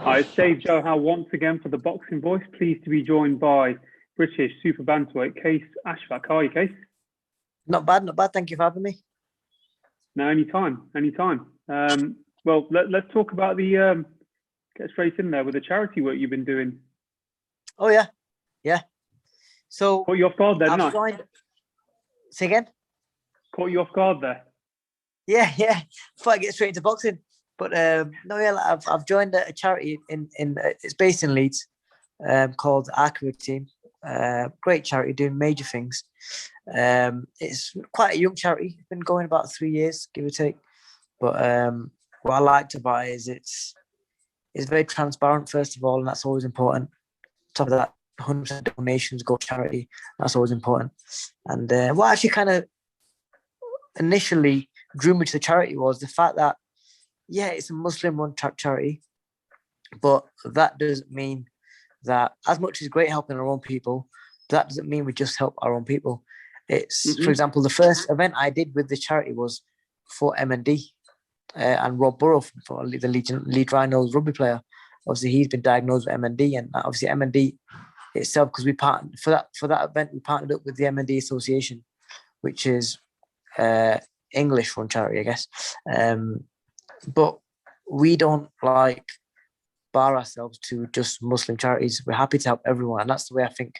Hi, it's Dave Joe once again for the Boxing Voice. Pleased to be joined by British super bantamweight Qais Ashfaq. How are you, Qais? Not bad, not bad. Thank you for having me. No, anytime. Well, let's talk about the get straight in there with the charity work you've been doing. Oh yeah. So Caught you off guard there, I've didn't I? joined. Say again. Caught you off guard there. Yeah. Before I get straight into boxing, but no, yeah, I've joined a charity in it's based in Leeds, called Archery Team. Great charity doing major things. It's quite a young charity. It's been going about 3 years, give or take. But what I liked about it is it's very transparent, first of all, and that's always important. On top of that, 100% donations go to charity. That's always important. And what actually kind of initially drew me to the charity was the fact that, yeah, it's a Muslim-run charity, but that doesn't mean that, as much as great helping our own people, that doesn't mean we just help our own people. It's, for example, the first event I did with the charity was for M&D and Rob Burrow, for the Leeds Rhinos rugby player. Obviously, he's been diagnosed with M&D, and obviously M&D itself, because we partnered for that event, we partnered up with the M&D Association, which is English run charity, I guess. But we don't bar ourselves to just Muslim charities. We're happy to help everyone, and that's the way I think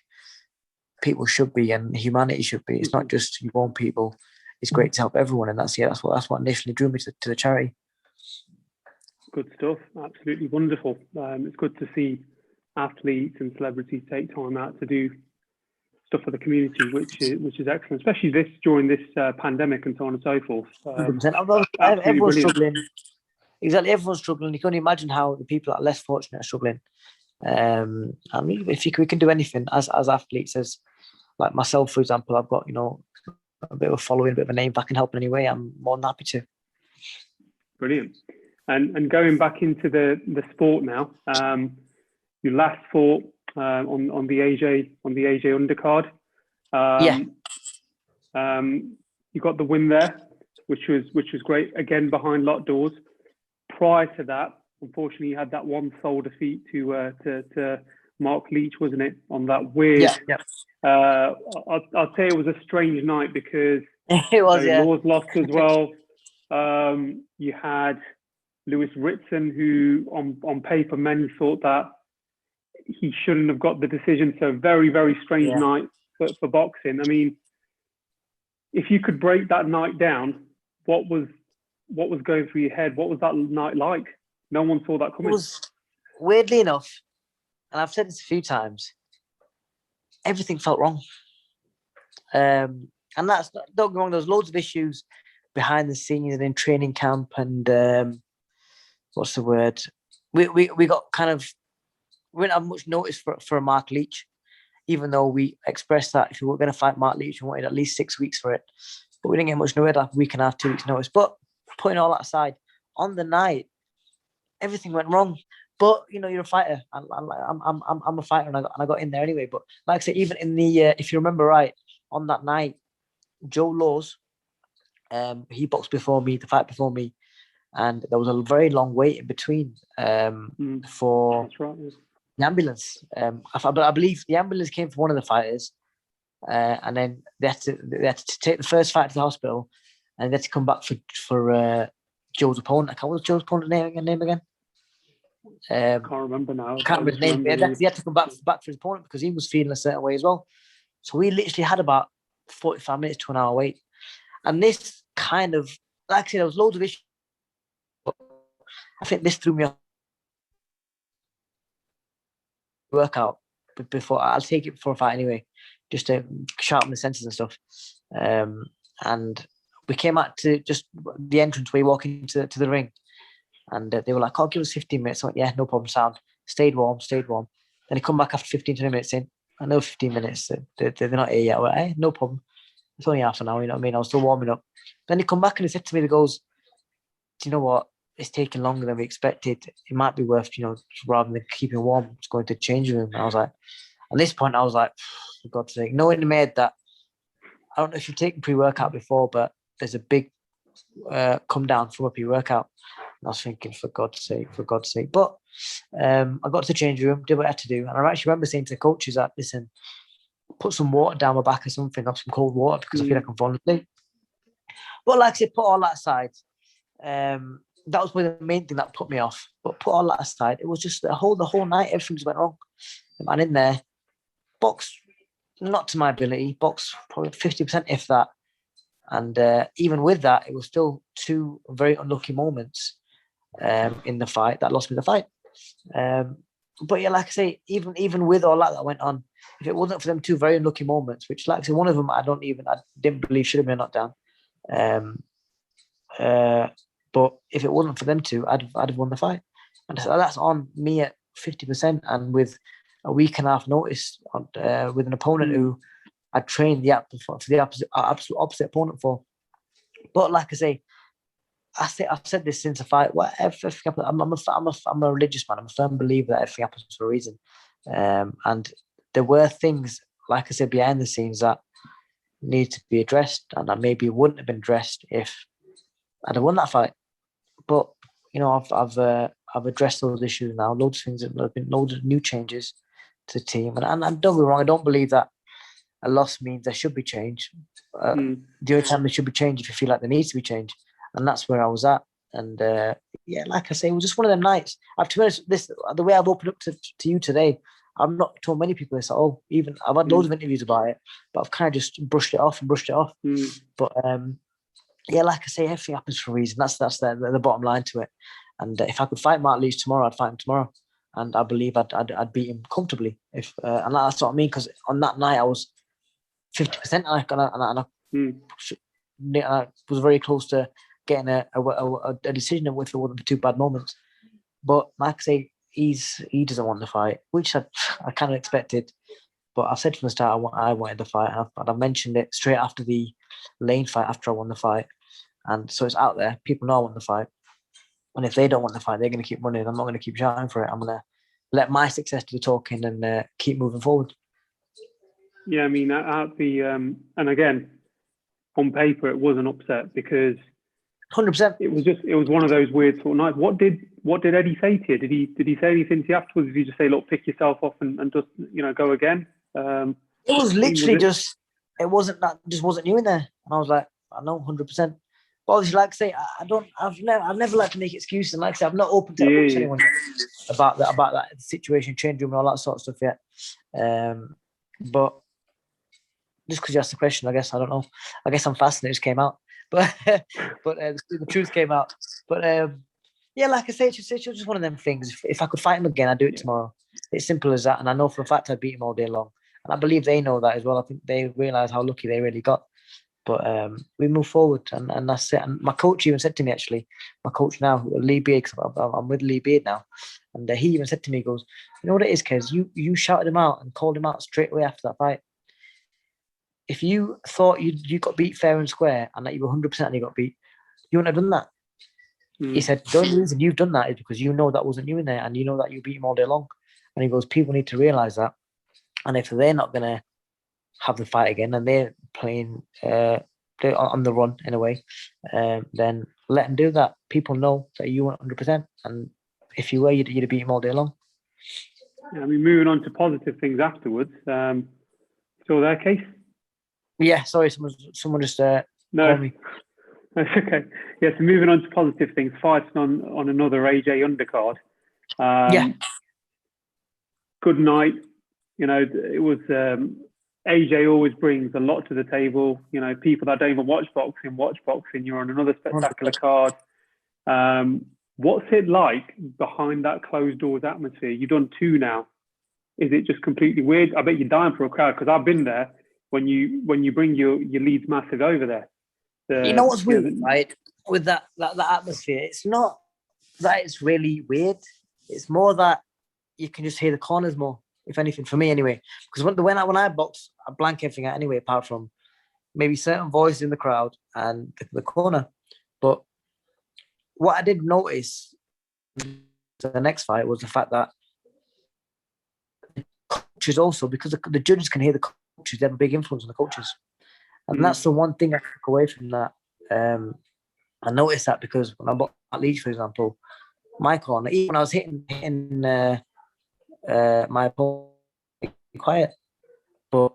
people should be and humanity should be. It's not just your own people. It's great to help everyone, and that's what initially drew me to the charity. Good stuff. Absolutely wonderful. It's good to see athletes and celebrities take time out to do stuff for the community, which is excellent, especially during this pandemic and so on and so forth. 100%. Everyone's struggling. Exactly, everyone's struggling. You can only imagine how the people that are less fortunate are struggling. And if we can do anything as athletes, as like myself, for example, I've got a bit of a following, a bit of a name. If I can help in any way, I'm more than happy to. Brilliant. And going back into the sport now, you last fought on the AJ undercard. You got the win there, which was great. Again, behind locked doors. Prior to that, unfortunately, you had that one sole defeat to Marc Leach, wasn't it? On that weird. Yeah. I'll say it was a strange night because it was. Laws lost as well. You had Lewis Ritson, who on paper many thought that he shouldn't have got the decision. So very, very strange night for boxing. I mean, if you could break that night down, what was going through your head? What was that night like? No one saw that coming. It was, weirdly enough, and I've said this a few times, everything felt wrong. And that's, don't get me wrong, there's loads of issues behind the scenes and in training camp, and what's the word? We got we didn't have much notice for Marc Leach, even though we expressed that if we were going to fight Marc Leach, we wanted at least 6 weeks for it. But we didn't get much notice, like a week and a half, 2 weeks notice. But putting all that aside, on the night, everything went wrong. But you're a fighter. I'm a fighter, and I got in there anyway. But like I said, even in the if you remember right, on that night, Joe Laws, he boxed before me, the fight before me, and there was a very long wait in between for the ambulance. I believe the ambulance came for one of the fighters, and then they had to take the first fight to the hospital, and they had to come back for Joe's opponent. What was Joe's opponent's name again? Can't remember now. I can't remember his name. He had to come back for his opponent because he was feeling a certain way as well. So we literally had about 45 minutes to an hour wait. And this kind of, like I said, there was loads of issues. I think this threw me off workout before. I'll take it before a fight anyway, just to sharpen the senses and stuff. And we came out to just the entrance where you walk into the ring. And they were like, "Oh, give us 15 minutes." I went, "Yeah, no problem, sound." Stayed warm. Then they come back after 15, 20 minutes in. I know 15 minutes, they're not here yet. I went, "Hey, no problem. It's only half an hour, you know what I mean?" I was still warming up. Then they come back and they said to me, "They goes, do you know what? It's taking longer than we expected. It might be worth, rather than keeping warm, just going to the changing room." And I was like, at this point, I was like, for God's sake, knowing in my head that, I don't know if you've taken pre-workout before, but there's a big come down from a pre-workout. I was thinking, for God's sake. But I got to the change room, did what I had to do. And I actually remember saying to the coaches that, listen, put some water down my back or something, up some cold water, because I feel like I'm falling asleep. But like I said, put all that aside. That was the main thing that put me off. But put all that aside, it was just the whole night, everything just went wrong. And in there, box, not to my ability, box probably 50%, if that. And even with that, it was still 2 very unlucky moments in the fight that lost me the fight. But yeah, like I say, even with all that went on, if it wasn't for them 2 very unlucky moments, which, like I say, one of them I didn't believe should have been knocked down. But if it wasn't for them 2, I'd have won the fight. And so that's on me at 50%, and with a week and a half notice, with an opponent who I trained the absolute opposite opponent for. But like I say, I've said this since the fight. Whatever, I'm a religious man. I'm a firm believer that everything happens for a reason. And there were things, like I said, behind the scenes that need to be addressed, and that maybe wouldn't have been addressed if I'd have won that fight. But I've addressed those issues now. Loads of things. There've been loads of new changes to the team, and don't be wrong, I don't believe that a loss means there should be change. The only time there should be change if you feel like there needs to be change, and that's where I was at. And yeah, like I say, it was just one of them nights. To be honest, the way I've opened up to you today, I've not told many people this. Even I've had loads of interviews about it, but I've kind of just brushed it off. But yeah, like I say, everything happens for a reason. That's the bottom line to it. And if I could fight Marc Leach tomorrow, I'd fight him tomorrow, and I believe I'd beat him comfortably. And that's what I mean, because on that night I was 50%, and I was very close to getting a decision with one of the 2 bad moments. But like I say, he doesn't want the fight, which I kind of expected. But I said from the start I wanted the fight, and I mentioned it straight after the Lane fight, after I won the fight. And so it's out there. People know I want the fight. And if they don't want the fight, they're going to keep running. I'm not going to keep shouting for it. I'm going to let my success do the talking and keep moving forward. Yeah, I mean, and again, on paper, it was an upset because 100%. It was one of those weird sort of nights. What did Eddie say to you? Did he say anything to you afterwards? Did he just say, look, pick yourself up and just, go again? It was literally it wasn't you in there. And I was like, I know, 100%. But obviously, like I say, I've never liked to make excuses. And like I say, I've not opened to anyone about that situation, change room and all that sort of stuff yet. But just because you asked the question, I guess, I don't know. I guess I'm fascinated. It just came out. But the truth came out. But yeah, like I say, it's just one of them things. If I could fight him again, I'd do it tomorrow. It's simple as that. And I know for a fact I'd beat him all day long. And I believe they know that as well. I think they realise how lucky they really got. But we move forward, and that's it. And my coach even said to me, actually, my coach now, Lee Beard, because I'm with Lee Beard now, and he even said to me, he goes, you know what it is, Kez? You shouted him out and called him out straight away after that fight. If you thought you got beat fair and square and that you were 100% and you got beat, you wouldn't have done that. He said, the only reason you've done that is because you know that wasn't you in there, and you know that you beat him all day long. And he goes, people need to realise that. And if they're not going to have the fight again and they're playing on the run in a way, then let them do that. People know that you weren't 100%. And if you were, you'd have beat him all day long. Yeah, I mean, moving on to positive things afterwards. Still there, Case? Yeah, sorry, someone just no, called me. That's okay. Yeah, so moving on to positive things, fighting on another AJ undercard. Yeah. Good night. It was AJ always brings a lot to the table. People that don't even watch boxing. You're on another spectacular card. What's it like behind that closed doors atmosphere? You've done 2 now. Is it just completely weird? I bet you're dying for a crowd, because I've been there when you bring your Leeds Massive over there. You know what's weird, right? With that atmosphere, it's not that it's really weird. It's more that you can just hear the corners more, if anything, for me anyway. Because when I box, I blank everything out anyway, apart from maybe certain voices in the crowd and the corner. But what I did notice the next fight was the fact that the coaches also, because the judges can hear the coaches, they have a big influence on the coaches. And that's the one thing I took away from that. I noticed that because when I bought Marc Leach, for example, my corner, even when I was hitting my opponent quiet, but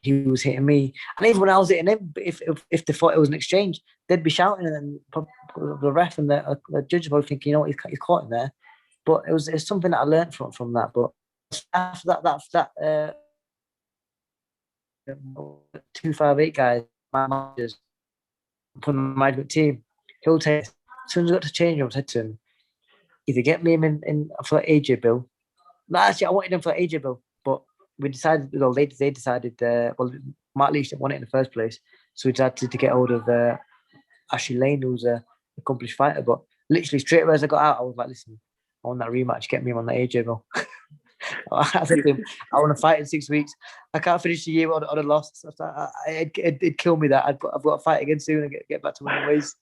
he was hitting me. And even when I was hitting him, if they thought it was an exchange, they'd be shouting, and then the ref and the judge both thinking, you know, he's caught him there. But it's something that I learned from that. But after that 258 guys, my managers, from the management team, he'll take, as soon as I got to change room, I said to him, either get me in for AJ Bill. No, actually, I wanted him for AJ Bill, but we decided, well, they decided, well, Marc Leach didn't want it in the first place, so we decided to get hold of Ashley Lane, who's an accomplished fighter. But literally straight away as I got out, I was like, listen, I want that rematch, get me on the AJ Bill. I said to him, I want to fight in 6 weeks. I can't finish the year on a loss. It'd kill me that. I've got to fight again soon and get back to winning ways.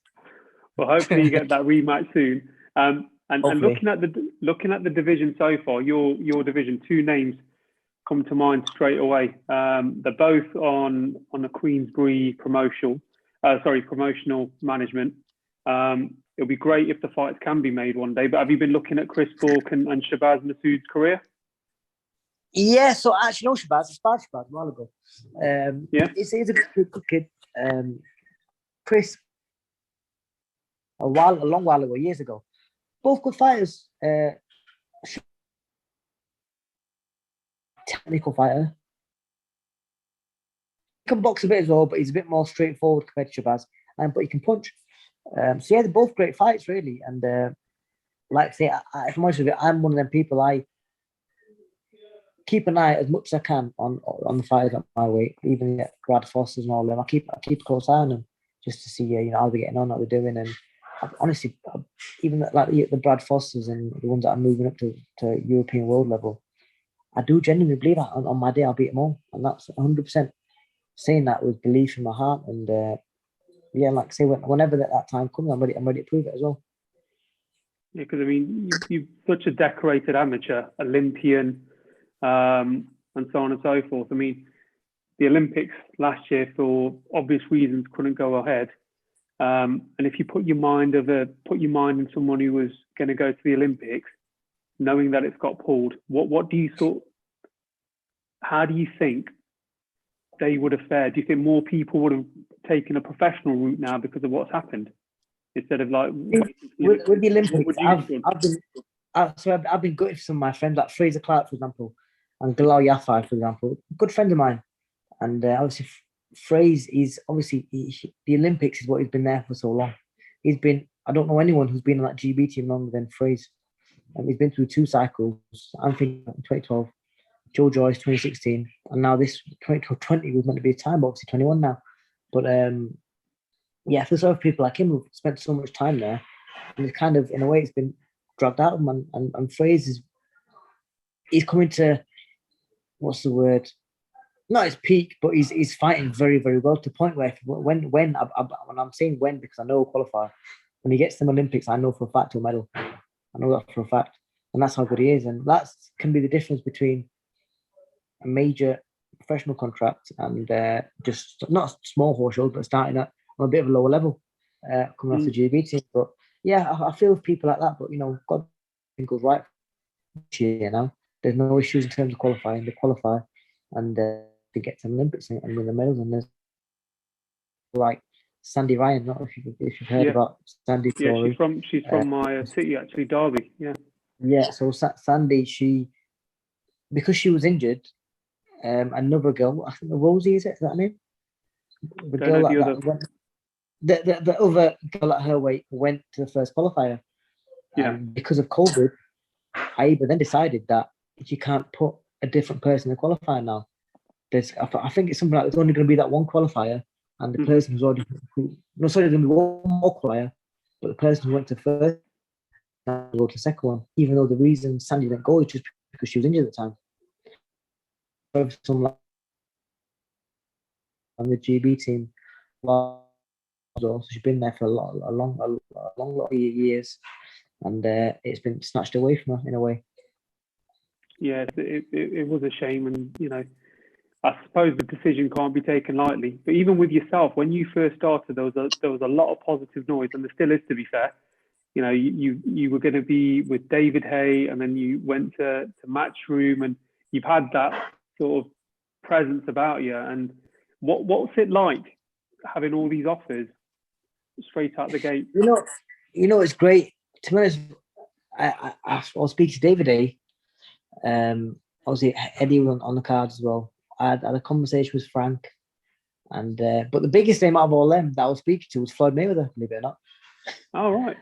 Well, hopefully you get that rematch soon. And looking at the division so far, your division, 2 names come to mind straight away. They're both on a Queensbury promotional management. It'll be great if the fights can be made one day. But have you been looking at Chris Falk and Shabazz Masood's career? Yeah, so actually, no, Shabazz. I sparred Shabazz a while ago. He's a good kid. Chris, a long while ago, years ago. Both good fighters. Technical fighter. He can box a bit as well, but he's a bit more straightforward compared to Shabazz. But he can punch. So yeah, they're both great fights, really. And like I say, if I'm honest with you, I'm one of them people. I keep an eye as much as I can on the fighters at my weight, even Brad Foster's and all them. I keep a close eye on them just to see how they're getting on, what they're doing. And honestly, even like the Brad Fosters and the ones that are moving up to European world level, I do genuinely believe that on my day I'll beat them all, and that's 100% saying that with belief in my heart. And yeah, like I say, whenever that time comes, I'm ready to prove it as well. Yeah, because I mean, you're such a decorated amateur, Olympian, and so on and so forth. I mean, the Olympics last year, for obvious reasons, couldn't go ahead. And if you put your mind in someone who was going to go to the Olympics, knowing that it's got pulled, what do you how do you think they would have fared? Do you think more people would have taken a professional route now because of what's happened, instead of like with the Olympics? I've been gutted for some of my friends, like Fraser Clark, for example, and Galal Yafai, for example, good friend of mine. And obviously, Fraser is obviously the Olympics is what he's been there for so long. I don't know anyone who's been on that GB team longer than Fraser. And he's been through 2 cycles. I'm thinking 2012, Joe Joyce 2016, and now this 2020 was meant to be a time, but obviously 21 now. But yeah, for sort of people like him who've spent so much time there, and it's kind of, in a way, it's been dragged out of him. And Fraser's, he's coming to, what's the word? Not his peak, but he's fighting very, very well, to the point where when I'm saying when, because I know he'll qualify. When he gets to the Olympics, I know for a fact he'll medal. I know that for a fact, and that's how good he is. And that can be the difference between a major professional contract and just not a small horse show, but starting at on a bit of a lower level, coming off the GB team. But yeah, I feel with people like that. But God goes right. You know, there's no issues in terms of qualifying. They qualify and they get to the Olympics and win the medals. And there's like Sandy Ryan. Not if you've heard about Sandy. Yeah, she's from my city, actually, Derby. Yeah. Yeah. So Sandy, because she was injured, another girl, I think Rosie, is that her name? The girl the other girl at her weight went to the first qualifier. Yeah. And because of COVID, AIBA then decided that you can't put a different person in the qualifier now. I think it's something like there's only going to be that one qualifier, and the person who's already there's going to be one more qualifier, but the person who went to first now go to the second one, even though the reason Sandy didn't go is just because she was injured at the time. Some on the GB team, so she's been there for a long lot of years, and it's been snatched away from her in a way. Yeah, it was a shame, and I suppose the decision can't be taken lightly. But even with yourself, when you first started, there was a lot of positive noise, and there still is, to be fair. You know, you were going to be with David Hay, and then you went to Matchroom, and you've had that sort of presence about you. And what's it like having all these offers straight out the gate? It's great. To be honest, I'll speak to David Hay. Obviously Eddie was on the cards as well. I had a conversation with Frank, and but the biggest name out of all them that I was speaking to was Floyd Mayweather, believe it or not. Oh, right.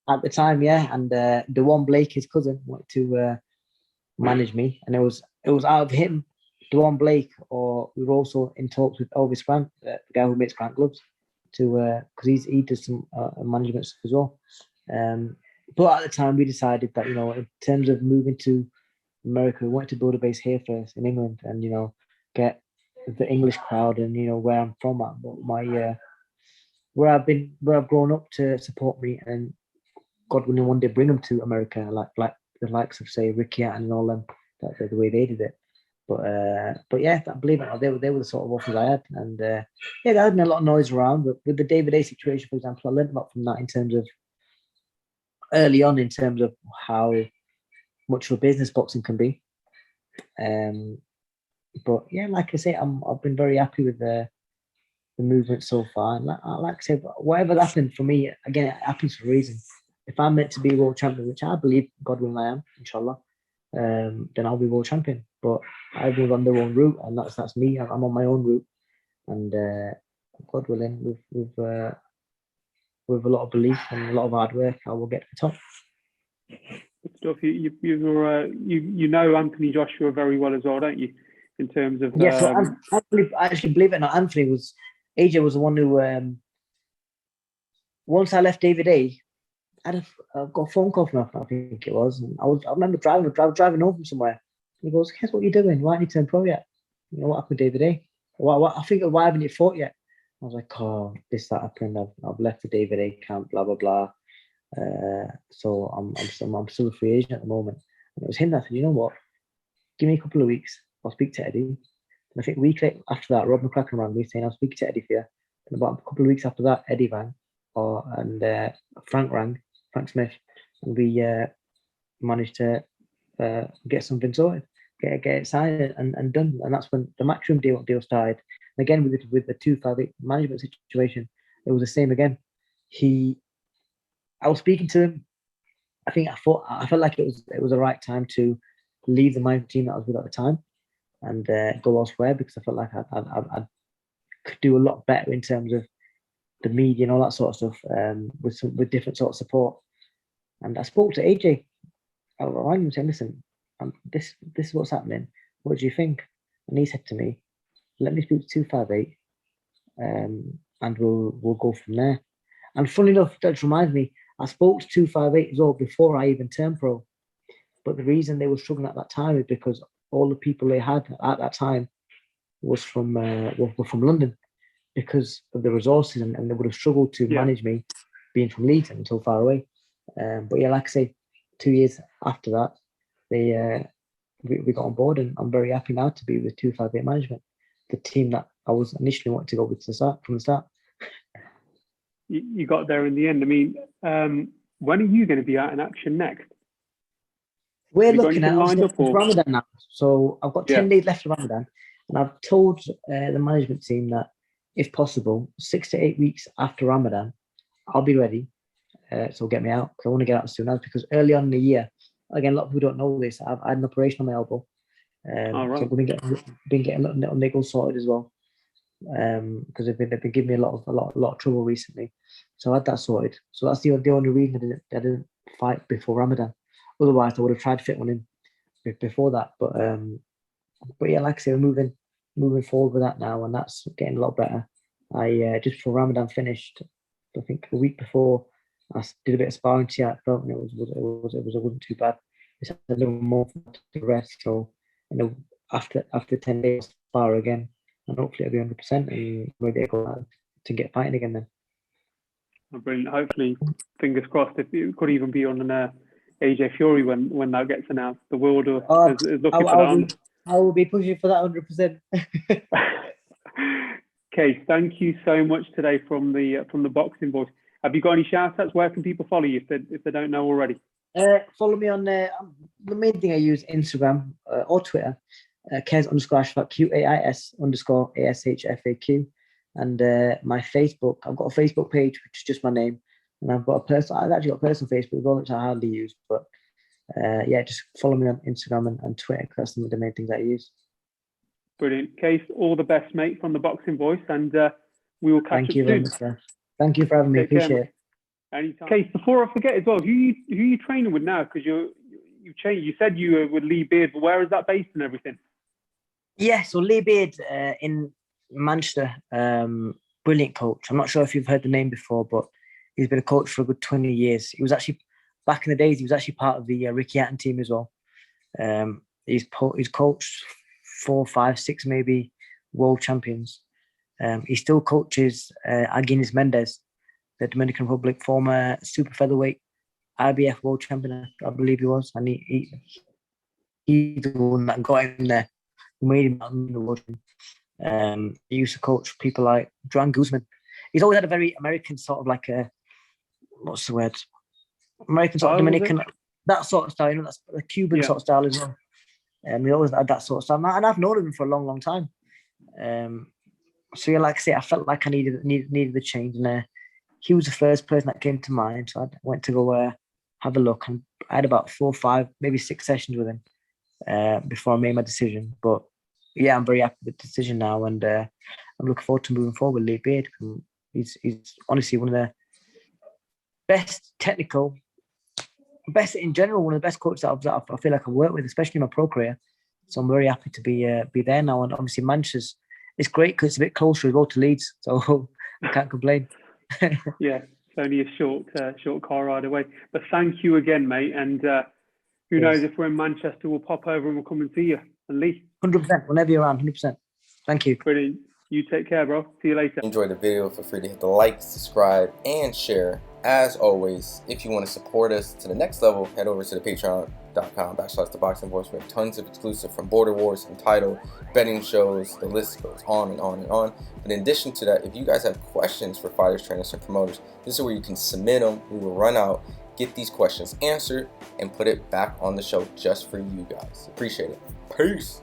At the time, yeah, and Dewan Blake, his cousin, wanted to manage me, and it was out of him, Dewan Blake, or we were also in talks with Elvis Grant, the guy who makes Grant gloves, to because he does some management stuff as well. But at the time, we decided that in terms of moving to America, we wanted to build a base here first in England, and get the English crowd, and where I'm from, my where I've grown up to support me, and God willing one day bring them to America, like the likes of say Ricky and all them, that the way they did it. But yeah, I believe it, they were the sort of offers I had, and there had been a lot of noise around. But with the David A situation, for example, I learned a lot from that in terms of early on, in terms of how much of a business boxing can be. But yeah, like I say, I've been very happy with the movement so far. And like I say, whatever happened for me, again, it happens for a reason. If I'm meant to be world champion, which I believe, God willing, I am, inshallah, then I'll be world champion. But everyone's on their own route, and that's me. I'm on my own route, and God willing, with a lot of belief and a lot of hard work, I will get to the top. Good stuff. You know Anthony Joshua very well as well, don't you? In terms of so I actually believe it or not, AJ was the one who once I left David A, I got a phone call from him, I think it was, and I remember driving home from somewhere. And he goes, "Guess what you're doing? Why aren't you turn pro yet? What happened with David A? Why haven't you fought yet?" I was like, "Oh, that happened. I've left the David A camp, blah blah blah. So I'm still a free agent at the moment." And it was him that said, "You know what? Give me a couple of weeks. I'll speak to Eddie." And I think a week after that, Rob McCracken rang me saying, "I'll speak to Eddie for you." And about a couple of weeks after that, Eddie rang, and Frank Smith, and we managed to get something sorted, get it signed and done. And that's when the Matchroom deal started. And again, with the 258 management situation, it was the same again. I was speaking to him. I felt like it was the right time to leave the management team that I was with at the time and go elsewhere, because I felt like I could do a lot better in terms of the media and all that sort of stuff, with different sort of support. And I spoke to AJ. I rang him saying, "Listen, this is what's happening. What do you think?" And he said to me, "Let me speak to 258, and we'll go from there." And funny enough, that reminds me, I spoke to 258 as well before I even turned pro. But the reason they were struggling at that time is because all the people they had at that time was from were from London, because of the resources, and they would have struggled to manage me being from Leeds and so far away. But yeah, like I say, 2 years after that, we got on board, and I'm very happy now to be with 258 management, the team that I was initially wanting to go with from the start. You got there in the end. I mean, when are you going to be out in action next? We're looking at Ramadan now. So I've got 10 days left of Ramadan, and I've told the management team that if possible, 6 to 8 weeks after Ramadan, I'll be ready. So get me out, because I want to get out as soon as, because early on in the year, again, a lot of people don't know this, I had an operation on my elbow. So I've been getting little niggles sorted as well, because they've been giving me a lot of trouble recently. So I had that sorted. So that's the only reason I didn't fight before Ramadan. Otherwise, I would have tried to fit one in before that. But yeah, like I say, we're moving forward with that now, and that's getting a lot better. I just before Ramadan finished, I think a week before, I did a bit of sparring to that felt, and it wasn't too bad. It's a little more to rest. So after 10 days, I'll spar again, and hopefully I'll be 100% and ready to go out to get fighting again then. Brilliant. Hopefully, fingers crossed, if it could even be on an AJ Fury when that gets announced. The world is looking for that. I will be pushing for that 100%. Okay, thank you so much today from the Boxing Voice. Have you got any shout outs? Where can people follow you if they don't know already? Follow me on the main thing I use, Instagram or Twitter, Qais_Ashfaq, QAIS_ASHFAQ, and my Facebook. I've got a Facebook page which is just my name, and I've actually got a personal Facebook as well, which I hardly use, but yeah, just follow me on Instagram and Twitter, because that's the main things I use. Brilliant. Qais, all the best, mate, from the Boxing Voice, and we will catch up soon. Very much, sir. Thank you for having me. Appreciate it. Anytime. Qais, before I forget as well, who you training with now? Because you've changed. You said you were with Lee Beard, but where is that based and everything? Yeah, so Lee Beard in Manchester, brilliant coach. I'm not sure if you've heard the name before, but he's been a coach for a good 20 years. He was actually, back in the days, he was actually part of the Ricky Hatton team as well. He's coached 4, 5, 6 maybe world champions. He still coaches Aguinis Mendez, the Dominican Republic, former super featherweight IBF world champion, I believe he was. And he's the one that got him there, who made him in the world. He used to coach people like Duran Guzman. He's always had a very American sort of like a, what's the word? American sort of Dominican, that sort of style, you know, that's a Cuban sort of style as well. He always had that sort of style. And I've known him for a long, long time. So yeah, like I say, I felt like I needed the change. And he was the first person that came to mind. So I went to go have a look. And I had about 4, 5, maybe 6 sessions with him before I made my decision. But yeah, I'm very happy with the decision now. And I'm looking forward to moving forward with Lee Beard. He's honestly one of the best technical, best in general, one of the best coaches that I feel like I've worked with, especially in my pro career. So I'm very happy to be there now. And obviously Manchester's, it's great because it's a bit closer as well to Leeds, so I can't complain. Yeah, it's only a short car ride away. But thank you again, mate. And who knows, if we're in Manchester, we'll pop over and we'll come and see you. And Lee. 100%, whenever you're around, 100%. Thank you. Brilliant. You take care, bro. See you later. Enjoy the video. Feel free to hit the like, subscribe, and share. As always, if you want to support us to the next level, head over to the patreon.com/ThaBoxingVoice. We have tons of exclusive from Border Wars, Entitled, betting shows, the list goes on and on and on. But in addition to that, if you guys have questions for fighters, trainers, and promoters, this is where you can submit them. We will run out, get these questions answered, and put it back on the show just for you guys. Appreciate it. Peace.